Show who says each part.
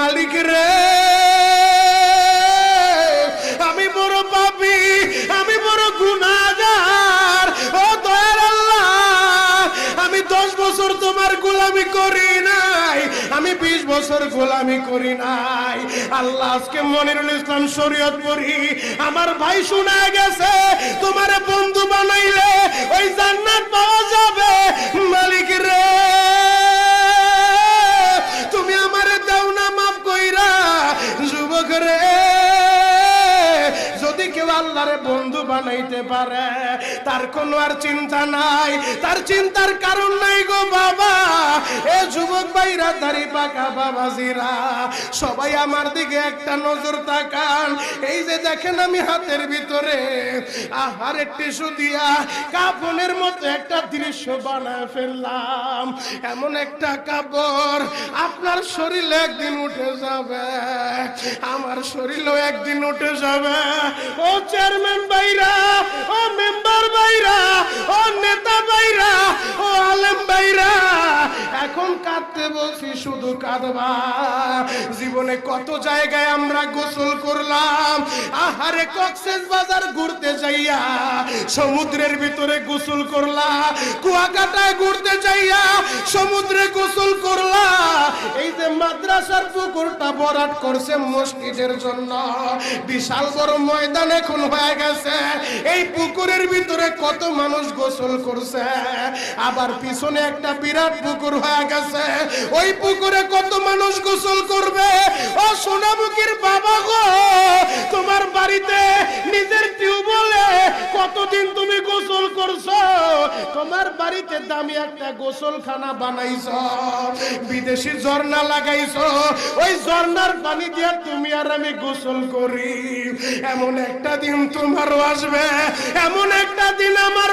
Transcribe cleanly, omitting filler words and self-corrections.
Speaker 1: মালিক রে আমি বড় পাপী, আমি বড় গুনাহগার। ও দয়ার আল্লাহ, আমি 10 বছর তোমার গোলামি করি নাই, আমি 20 বছর গোলামি করি নাই। আল্লাহ আজকে মনিরুল ইসলাম শরীয়তপুরি আমার ভাই শোনা গেছে তোমারে বন্ধু বানাইলে ওই জান্নাত পাওয়া যাবে। মালিক রে তুমি আমারে দাও না মাফ কইরা। যুবক রে যদি কেউ আল্লাহরে বন্ধু বানাইতে পারে তার কোনো আর চিন্তা নাই, তার চিন্তার কারণ নাই গো বাবা। এ যুবক ভাইরা, দাড়ি পাকা বাবাজিরা, সবাই আমার দিকে একটা নজর তাকান। এই যে দেখেন আমি হাতের ভিতরে আহারের টিস্যু দিয়া কাফনের মতো একটা দৃশ্য বানায় ফেললাম। এমন একটা কাপড় আপনার শরীরে একদিন উঠে যাবে, আমার শরীরেও একদিন উঠে যাবে। ও চেয়ারম্যান ভাইরা, ও মেম্বার ভাইরা, ও নেতা ভাইরা, ও আলেম ভাইরা, এখন কাঁদতে বলছি শুধু কাঁদবা। জীবনে কত জায়গায় আমরা গোসল করলাম। আহারে কক্সেস বাজার ঘুরতে যাইয়া সমুদ্রের ভিতরে গোসল করলা, কুয়াকাটায় ঘুরতে যাইয়া সমুদ্রে গোসল করলা। এই যে মাদ্রাসার পুকুরটা ভরাট করছে মসজিদের জন্য, বিশাল বড় ময়দান এখন হয়ে গেছে। এই পুকুরের ভিতরে কত মানুষ গোসল করছে, আবার পিছনে একটা বিরাট পুকুর হয়ে গেছে, ওই পুকুরে কত মানুষ গোসল করবে। ও সোনামুখীর বাবা গো, তোমার বাড়িতে নিজের টিউবওয়েলে কতদিন তুমি গোসল করছো? তোমার বাড়িতে দামি একটা গোসলখানা বানাইছো, বিদেশি ঝর্ণা লাগাইছো, ওই ঝর্ণার পানি দিয়ে তুমি আর আমি গোসল করি। এমন একটা দিন তোমারও আসবে, এমন একটা দিন আমার